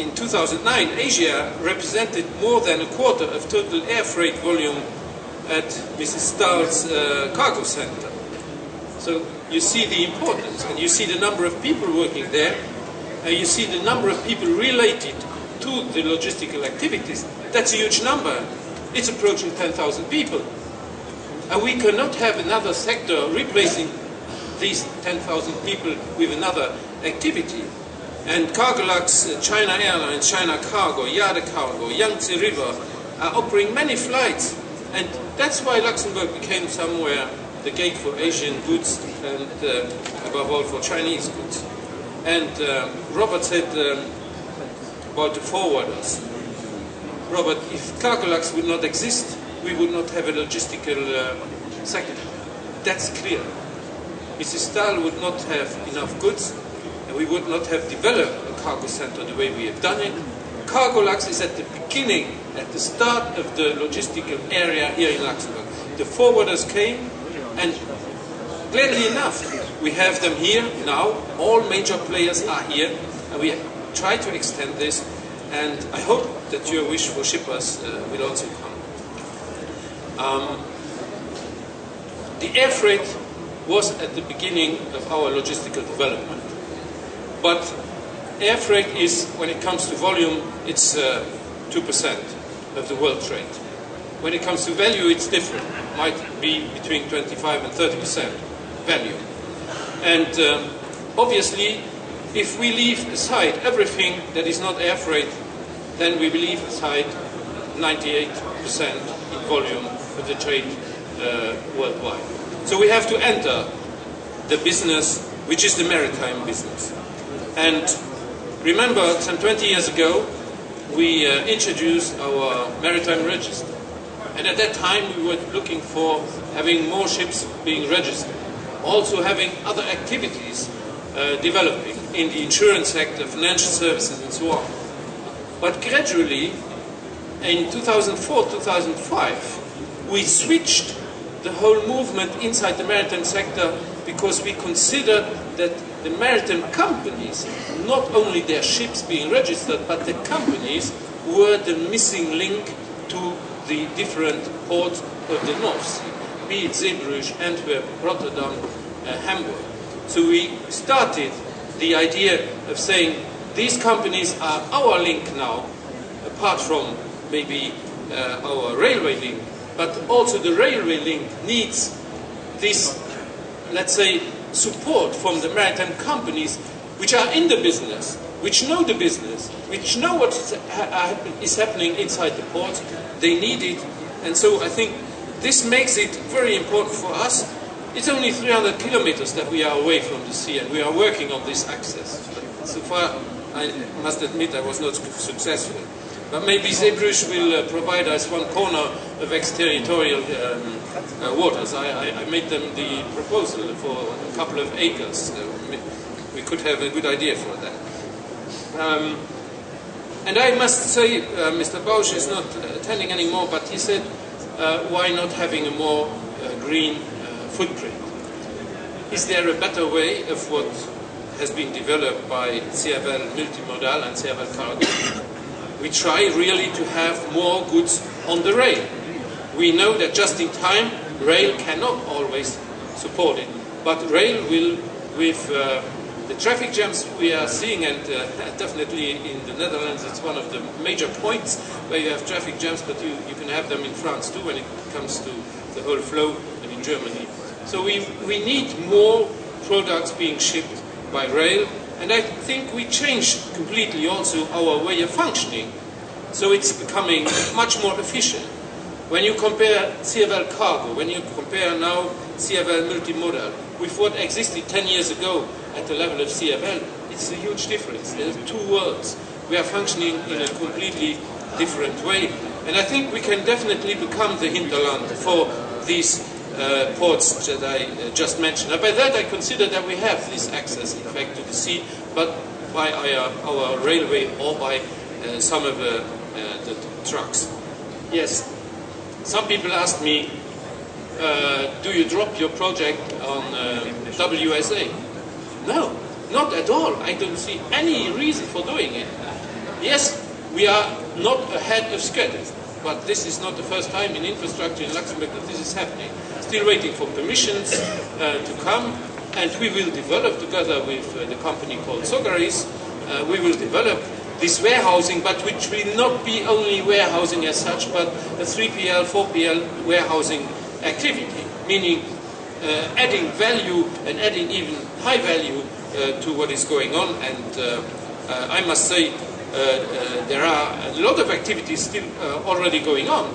in 2009, Asia represented more than a quarter of total air freight volume at Mrs. Stahl's cargo center. So you see the importance, and you see the number of people working there, and you see the number of people related to the logistical activities. That's a huge number. It's approaching 10,000 people. And we cannot have another sector replacing these 10,000 people with another activity. And Cargolux, China Airlines, China Cargo, Jade Cargo, Yangtze River are operating many flights. And that's why Luxembourg became somewhere the gate for Asian goods and above all for Chinese goods. And Robert said about the forwarders. Robert, if Cargolux would not exist, we would not have a logistical sector. That's clear. Mrs. Stahl would not have enough goods, and we would not have developed a cargo center the way we have done it. Cargolux is at the beginning, at the start of the logistical area here in Luxembourg. The forwarders came, and gladly enough, we have them here now. All major players are here, and we try to extend this, and I hope that your wish for shippers will also come. The air freight was at the beginning of our logistical development. But air freight is, when it comes to volume, it's 2% of the world trade. When it comes to value, it's different. It might be between 25 and 30% value. And obviously, if we leave aside everything that is not air freight, then we will leave aside 98% in volume of the trade worldwide. So we have to enter the business, which is the maritime business. And remember, some 20 years ago, we introduced our maritime register. And at that time, we were looking for having more ships being registered. Also having other activities developing in the insurance sector, financial services, and so on. But gradually, in 2004, 2005, we switched the whole movement inside the maritime sector because we considered that the maritime companies, not only their ships being registered, but the companies were the missing link to the different ports of the North Sea, be it Zeebrugge, Antwerp, Rotterdam, Hamburg. So we started the idea of saying these companies are our link now, apart from maybe our railway link, but also the railway link needs this, let's say, support from the maritime companies which are in the business, which know the business, which know what is happening inside the port. They need it, and so I think this makes it very important for us. It's only 300 kilometers that we are away from the sea, and we are working on this access. But so far, I must admit I was not successful. But maybe Zeebrugge will provide us one corner of exterritorial waters. I made them the proposal for a couple of acres. We could have a good idea for that. And I must say, Mr. Bausch is not attending anymore, but he said, why not having a more green footprint? Is there a better way of what has been developed by CFL Multimodal and CFL Cargo? We try really to have more goods on the rail. We know that just in time, rail cannot always support it. But rail will, with the traffic jams we are seeing, and definitely in the Netherlands it's one of the major points where you have traffic jams, but you can have them in France too when it comes to the whole flow, and in Germany. So we need more products being shipped by rail. And I think we changed completely also our way of functioning. So it's becoming much more efficient. When you compare CFL Cargo, when you compare now CFL Multimodal with what existed 10 years ago at the level of CFL, it's a huge difference. There are two worlds. We are functioning in a completely different way. And I think we can definitely become the hinterland for these ports that I just mentioned. And by that I consider that we have this access, in fact, to the sea, but by our railway or by some of the trucks. Yes, some people ask me, do you drop your project on WSA? No, not at all. I don't see any reason for doing it. Yes, we are not ahead of schedule, but this is not the first time in infrastructure in Luxembourg that this is happening. Still waiting for permissions to come, and we will develop together with the company called Sogaris, we will develop this warehousing, but which will not be only warehousing as such, but a 3PL, 4PL warehousing activity, meaning adding value and adding even high value to what is going on. And I must say there are a lot of activities still already going on.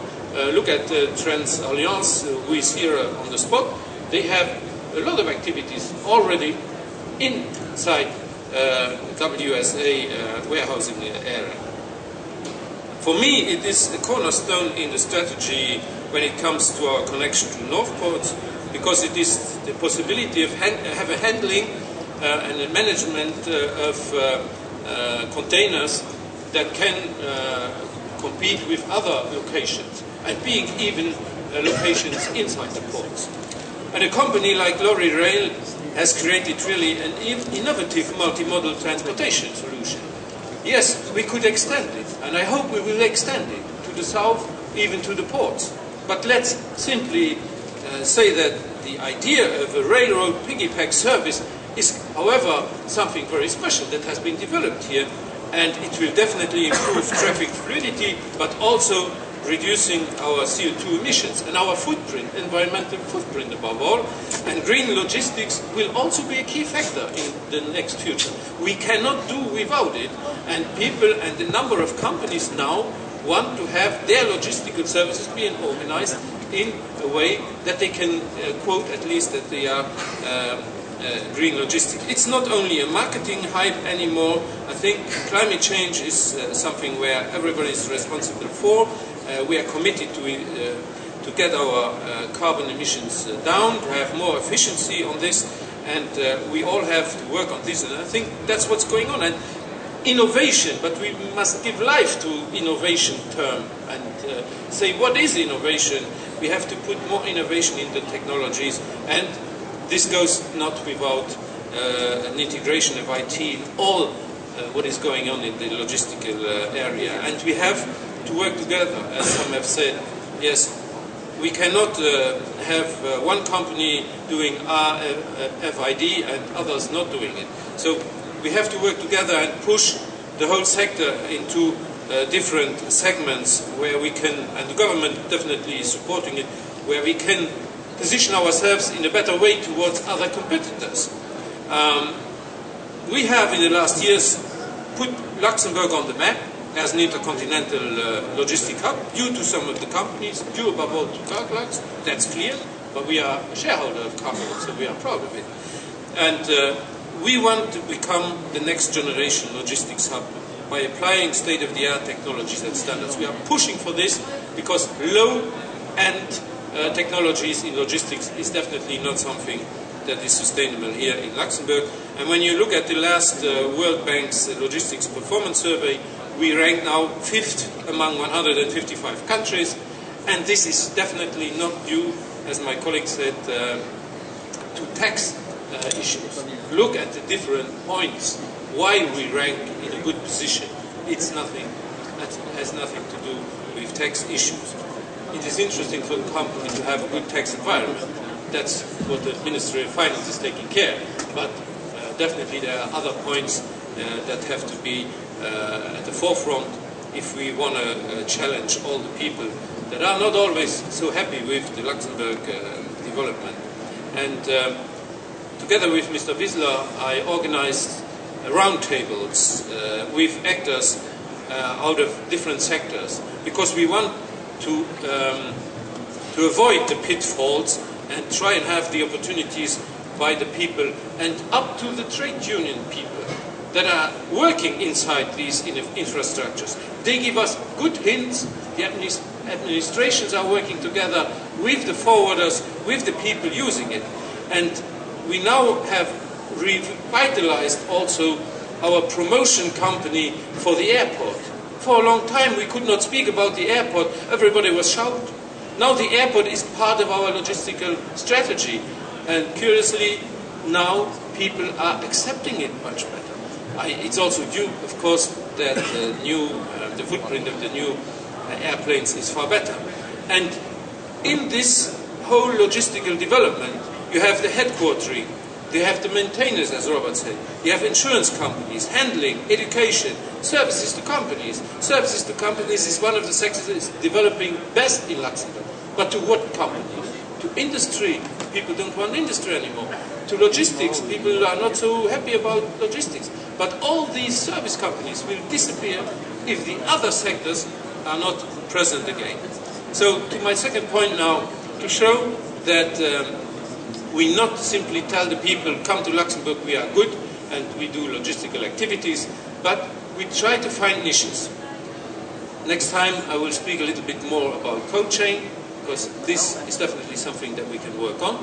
Look at Trans Alliance, who is here on the spot. They have a lot of activities already inside WSA warehousing area. For me, it is a cornerstone in the strategy when it comes to our connection to North Ports, because it is the possibility of have a handling and a management of containers that can compete with other locations, and being even locations inside the ports. And a company like Lorry Rail has created really an innovative multimodal transportation solution. Yes, we could extend it, and I hope we will extend it to the south, even to the ports. But let's simply say that the idea of a railroad piggyback service is, however, something very special that has been developed here, and it will definitely improve traffic fluidity, but also reducing our CO2 emissions and our footprint, environmental footprint above all. And green logistics will also be a key factor in the next future. We cannot do without it, and people and the number of companies now want to have their logistical services being organized in a way that they can quote at least that they are green logistics. It's not only a marketing hype anymore. I think climate change is something where everybody is responsible for. We are committed to get our carbon emissions down, to have more efficiency on this, and we all have to work on this. And I think that's what's going on. And innovation, but we must give life to innovation term and say what is innovation. We have to put more innovation in the technologies, and this goes not without an integration of IT in all what is going on in the logistical area. And we have to work together, as some have said. Yes, we cannot have one company doing RFID and others not doing it. So we have to work together and push the whole sector into different segments where we can, and the government definitely is supporting it, where we can position ourselves in a better way towards other competitors. We have in the last years put Luxembourg on the map as an intercontinental logistic hub due to some of the companies, due above all to Carglux, that's clear, but we are a shareholder of Carglux, so we are proud of it. And we want to become the next generation logistics hub by applying state-of-the-art technologies and standards. We are pushing for this because low-end technologies in logistics is definitely not something that is sustainable here in Luxembourg. And when you look at the last World Bank's Logistics Performance Survey, we rank now 5th among 155 countries, and this is definitely not due, as my colleague said, to tax issues. Look at the different points why we rank in a good position. It's nothing. That has nothing to do with tax issues. It is interesting for the company to have a good tax environment. That's what the Ministry of Finance is taking care. But definitely there are other points that have to be at the forefront if we want to challenge all the people that are not always so happy with the Luxembourg development. And together with Mr. Wiesler, I organized roundtables with actors out of different sectors, because we want to avoid the pitfalls and try and have the opportunities by the people and up to the trade union people that are working inside these infrastructures. They give us good hints. The administrations are working together with the forwarders, with the people using it. And we now have revitalized also our promotion company for the airport. For a long time we could not speak about the airport. Everybody was shouting. Now the airport is part of our logistical strategy. And curiously, now people are accepting it much better. It's also due, of course, that the footprint of the new airplanes is far better. And in this whole logistical development, you have the headquartering, you have the maintainers, as Robert said, you have insurance companies, handling, education, services to companies. Services to companies is one of the sectors that is developing best in Luxembourg. But to what companies? To industry. People don't want industry anymore. To logistics. People are not so happy about logistics. But all these service companies will disappear if the other sectors are not present again. So to my second point now, to show that we not simply tell the people, come to Luxembourg, we are good, and we do logistical activities, but we try to find niches. Next time I will speak a little bit more about cold chain, because this is definitely something that we can work on.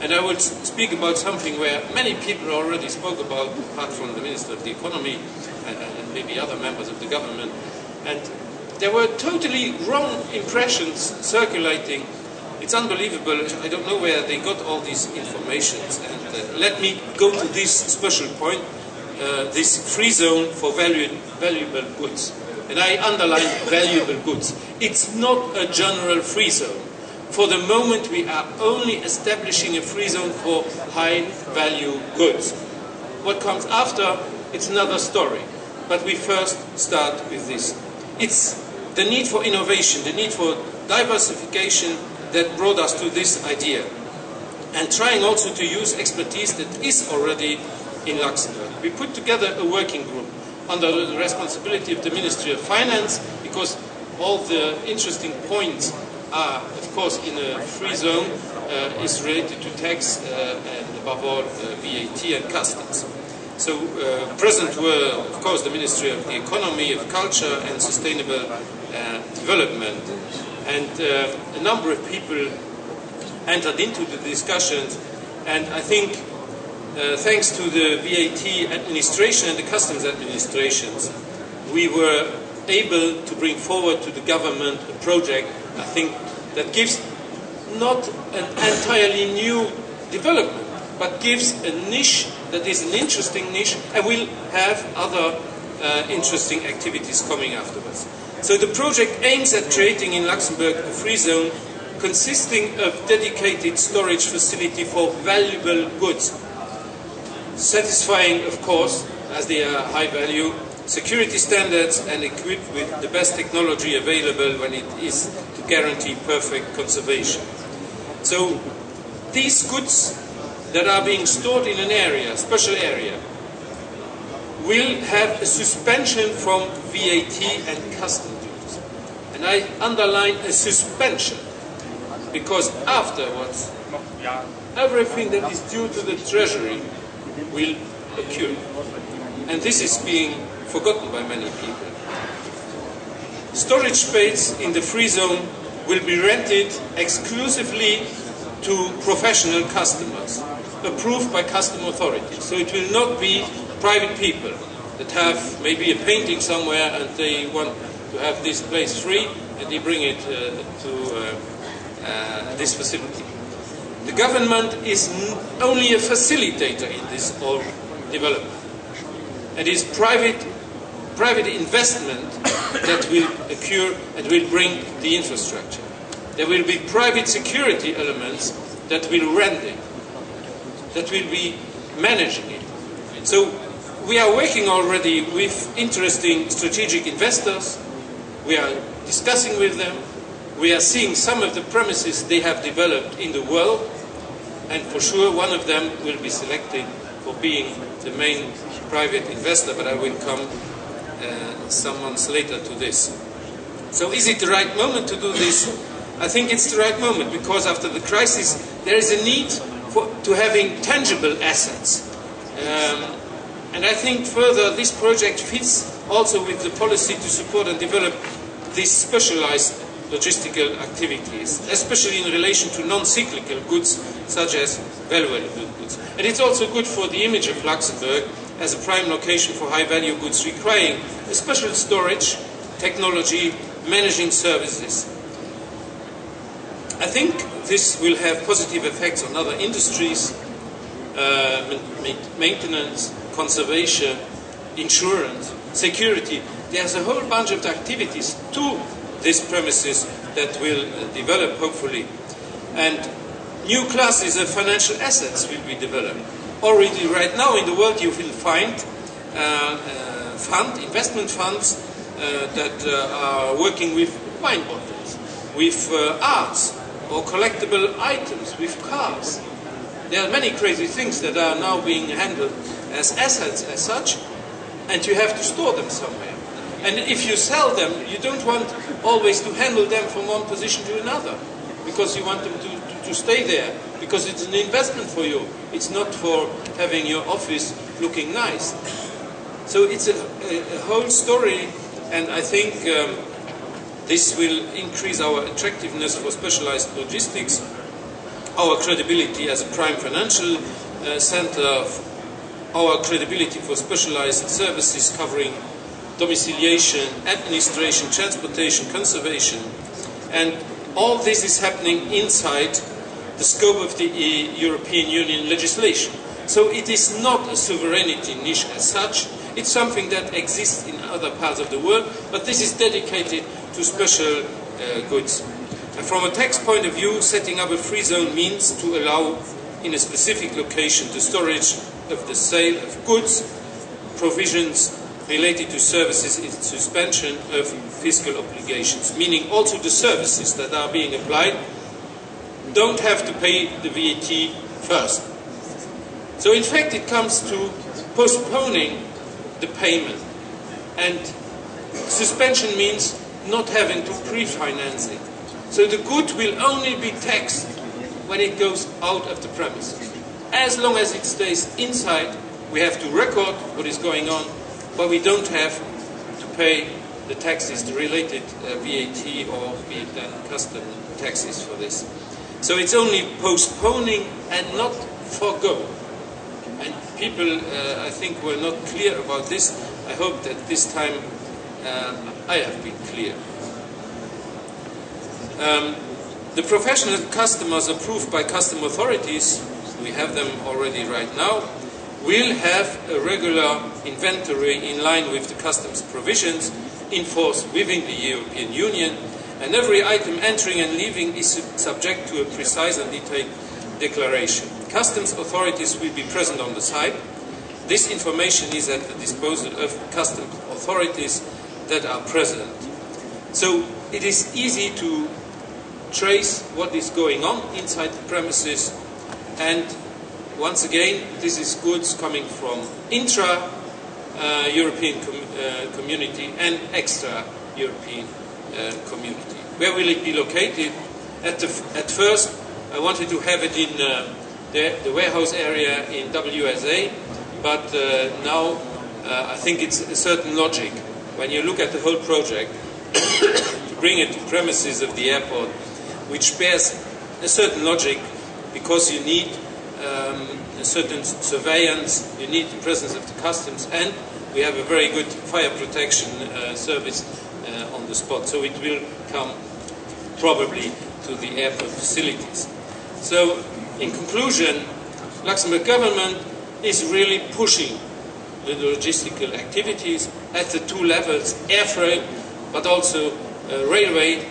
And I will speak about something where many people already spoke about, apart from the Minister of the Economy and maybe other members of the government. And there were totally wrong impressions circulating. It's unbelievable. I don't know where they got all these informations. And let me go to this special point, this free zone for valuable goods. And I underline valuable goods. It's not a general free zone. For the moment, we are only establishing a free zone for high-value goods. What comes after, it's another story. But we first start with this. It's the need for innovation, the need for diversification that brought us to this idea. And trying also to use expertise that is already in Luxembourg. We put together a working group under the responsibility of the Ministry of Finance, because all the interesting points are, of course, in a free zone, is related to tax and above all VAT and customs. So present were, of course, the Ministry of the Economy, of Culture and Sustainable Development. And a number of people entered into the discussions, and I think thanks to the VAT administration and the customs administrations, we were able to bring forward to the government a project, I think, that gives not an entirely new development, but gives a niche that is an interesting niche, and will have other interesting activities coming afterwards. So the project aims at creating in Luxembourg a free zone consisting of dedicated storage facility for valuable goods, satisfying, of course, as they are high value, security standards and equipped with the best technology available when it is to guarantee perfect conservation. So these goods that are being stored in an area, special area, will have a suspension from VAT and custom duties. And I underline a suspension, because afterwards, everything that is due to the Treasury will occur. And this is being forgotten by many people. Storage space in the free zone will be rented exclusively to professional customers, approved by custom authorities. So it will not be private people that have maybe a painting somewhere and they want to have this place free and they bring it to this facility. The government is only a facilitator in this whole development. It is private investment that will occur and will bring the infrastructure. There will be private security elements that will rent it, that will be managing it. So we are working already with interesting strategic investors. We are discussing with them. We are seeing some of the premises they have developed in the world, and for sure one of them will be selected for being the main private investor, but I will come some months later to this. So is it the right moment to do this? I think it's the right moment, because after the crisis there is a need to having tangible assets. And I think further this project fits also with the policy to support and develop these specialized logistical activities, especially in relation to non-cyclical goods such as valuable goods. And it's also good for the image of Luxembourg as a prime location for high-value goods requiring a special storage, technology, managing services. I think this will have positive effects on other industries, maintenance, conservation, insurance, security. There's a whole bunch of activities to these premises that will develop, hopefully. And new classes of financial assets will be developed. Already right now in the world you will find investment funds that are working with wine bottles, with arts or collectible items, with cars. There are many crazy things that are now being handled as assets as such, and you have to store them somewhere. And if you sell them, you don't want always to handle them from one position to another, because you want them to stay there, because it's an investment for you. It's not for having your office looking nice. So it's a whole story, and I think this will increase our attractiveness for specialized logistics, our credibility as a prime financial center, our credibility for specialized services covering domiciliation, administration, transportation, conservation, and all this is happening inside the scope of the European Union legislation. So it is not a sovereignty niche as such, it's something that exists in other parts of the world, but this is dedicated to special goods. And from a tax point of view, setting up a free zone means to allow in a specific location the storage of the sale of goods, provisions related to services in suspension of fiscal obligations, meaning also the services that are being applied don't have to pay the VAT first. So in fact it comes to postponing the payment, and suspension means not having to pre-finance it. So the good will only be taxed when it goes out of the premises. As long as it stays inside, we have to record what is going on, but we don't have to pay the taxes, the related VAT or be it then custom taxes for this. So it's only postponing and not forgo. And people, I think, were not clear about this. I hope that this time I have been clear. The professional customers approved by custom authorities, we have them already right now, will have a regular inventory in line with the customs provisions in force within the European Union, and every item entering and leaving is subject to a precise and detailed declaration. Customs authorities will be present on the site. This information is at the disposal of customs authorities that are present. So it is easy to trace what is going on inside the premises, and once again, this is goods coming from intra-European community and extra-European community. Where will it be located? At first, I wanted to have it in the warehouse area in WSA, but now I think it's a certain logic. When you look at the whole project, to bring it to premises of the airport, which bears a certain logic, because you need a certain surveillance, you need the presence of the customs, and we have a very good fire protection service on the spot. So it will come probably to the airport facilities. So in conclusion, Luxembourg government is really pushing the logistical activities at the two levels, air freight, but also railway,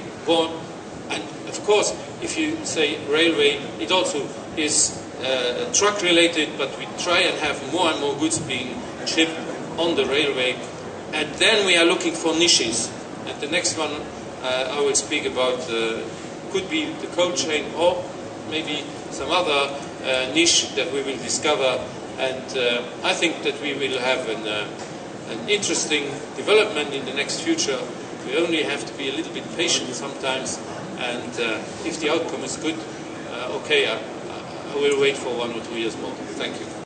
and of course, if you say railway, it also is truck related, but we try and have more and more goods being shipped on the railway. And then we are looking for niches. And the next one I will speak about could be the cold chain, or maybe some other niche that we will discover. And I think that we will have an interesting development in the next future. We only have to be a little bit patient sometimes, and if the outcome is good, okay, I will wait for 1 or 2 years more. Thank you.